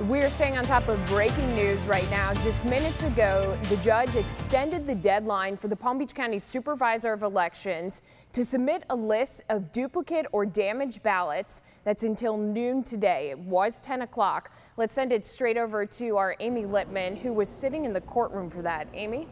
We're staying on top of breaking news right now. Just minutes ago, the judge extended the deadline for the Palm Beach County Supervisor of Elections to submit a list of duplicate or damaged ballots. That's until noon today. It was 10 o'clock. Let's send it straight over to our Amy Littman, who was sitting in the courtroom for that. Amy?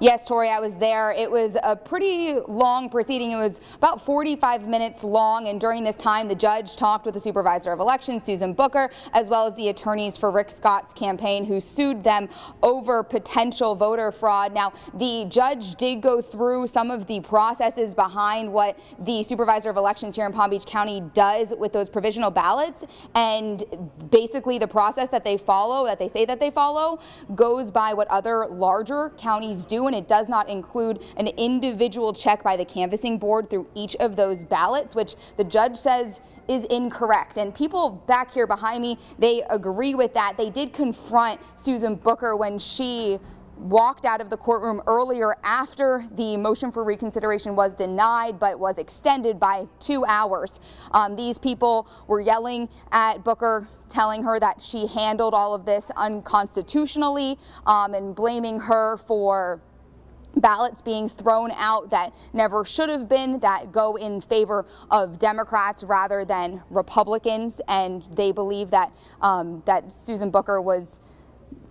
Yes, Tori, I was there. It was a pretty long proceeding. It was about 45 minutes long, and during this time, the judge talked with the Supervisor of Elections, Susan Booker, as well as the attorneys for Rick Scott's campaign, who sued them over potential voter fraud. Now, the judge did go through some of the processes behind what the Supervisor of Elections here in Palm Beach County does with those provisional ballots, and basically the process that they follow, that they say that they follow, goes by what other larger counties do, and it does not include an individual check by the canvassing board through each of those ballots, which the judge says is incorrect. And people back here behind me, they agree with that. They did confront Susan Booker when she walked out of the courtroom earlier after the motion for reconsideration was denied, but was extended by 2 hours. These people were yelling at Booker, telling her that she handled all of this unconstitutionally, and blaming her for ballots being thrown out that never should have been, that go in favor of Democrats rather than Republicans. And they believe that that Susan Booker was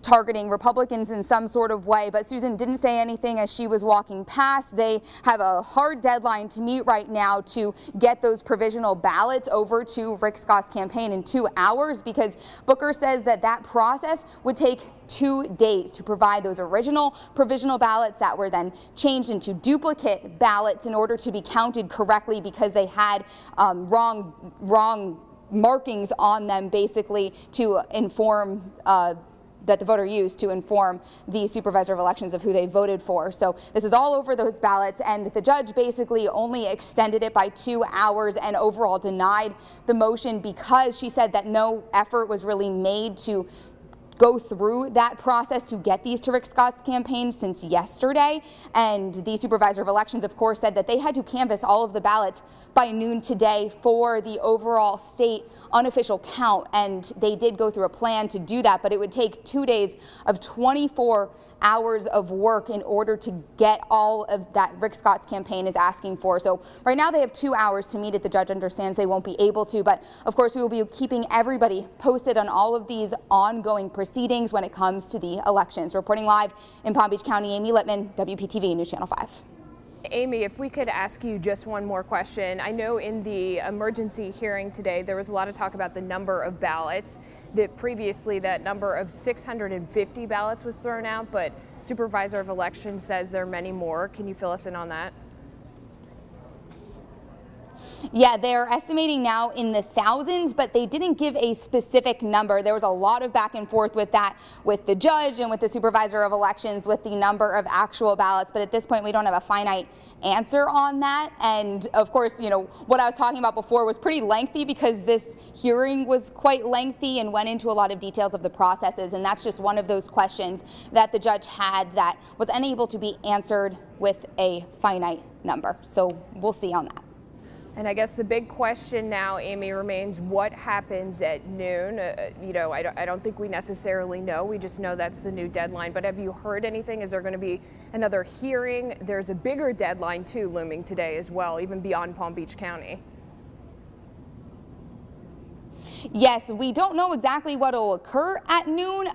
targeting Republicans in some sort of way, but Susan didn't say anything as she was walking past. They have a hard deadline to meet right now to get those provisional ballots over to Rick Scott's campaign in 2 hours, because Booker says that that process would take 2 days to provide those original provisional ballots that were then changed into duplicate ballots in order to be counted correctly, because they had wrong markings on them, basically to inform that the voter used to inform the Supervisor of Elections of who they voted for. So this is all over those ballots, and the judge basically only extended it by 2 hours and overall denied the motion because she said that no effort was really made to go through that process to get these to Rick Scott's campaign since yesterday. And the Supervisor of Elections, of course, said that they had to canvass all of the ballots by noon today for the overall state unofficial count. And they did go through a plan to do that, but it would take 2 days of 24 hours of work in order to get all of that Rick Scott's campaign is asking for. So right now they have 2 hours to meet it. The judge understands they won't be able to, but of course we will be keeping everybody posted on all of these ongoing proceedings when it comes to the elections. Reporting live in Palm Beach County, Amy Littman, WPTV News Channel 5. Amy, if we could ask you just one more question. I know in the emergency hearing today, there was a lot of talk about the number of ballots. That previously that number of 650 ballots was thrown out, but Supervisor of Elections says there are many more. Can you fill us in on that? Yeah, they're estimating now in the thousands, but they didn't give a specific number. There was a lot of back and forth with that, with the judge and with the Supervisor of Elections, with the number of actual ballots. But at this point, we don't have a finite answer on that. And of course, you know, what I was talking about before was pretty lengthy because this hearing was quite lengthy and went into a lot of details of the processes. And that's just one of those questions that the judge had that was unable to be answered with a finite number. So we'll see on that. And I guess the big question now, Amy, remains what happens at noon. You know, I don't think we necessarily know. We just know that's the new deadline. But have you heard anything? Is there going to be another hearing? There's a bigger deadline, too, looming today as well, even beyond Palm Beach County. Yes, we don't know exactly what will occur at noon.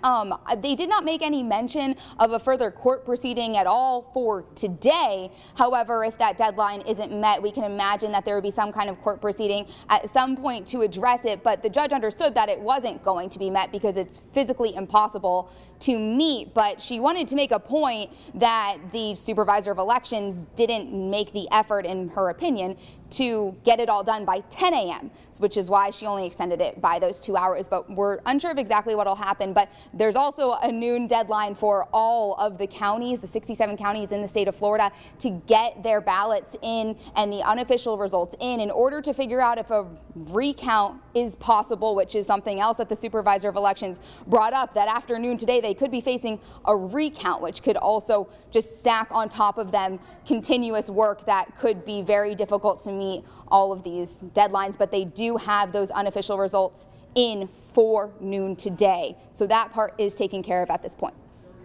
They did not make any mention of a further court proceeding at all for today. However, if that deadline isn't met, we can imagine that there would be some kind of court proceeding at some point to address it. But the judge understood that it wasn't going to be met because it's physically impossible to meet. But she wanted to make a point that the Supervisor of Elections didn't make the effort, in her opinion, to get it all done by 10 a.m., which is why she only extended it by those 2 hours. But we're unsure of exactly what will happen. But there's also a noon deadline for all of the counties, the 67 counties in the state of Florida, to get their ballots in and the unofficial results in order to figure out if a recount is possible, which is something else that the Supervisor of Elections brought up, that afternoon today they could be facing a recount, which could also just stack on top of them continuous work that could be very difficult to meet meet all of these deadlines, but they do have those unofficial results in for noon today. So that part is taken care of at this point.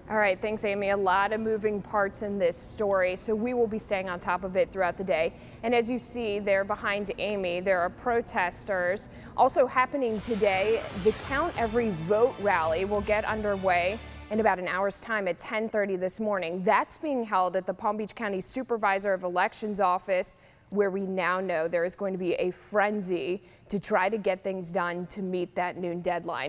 All right, thanks, Amy. A lot of moving parts in this story, so we will be staying on top of it throughout the day. And as you see there behind Amy, there are protesters. Also happening today, the Count Every Vote rally will get underway in about an hour's time at 10:30 this morning. That's being held at the Palm Beach County Supervisor of Elections office, where we now know there is going to be a frenzy to try to get things done to meet that noon deadline.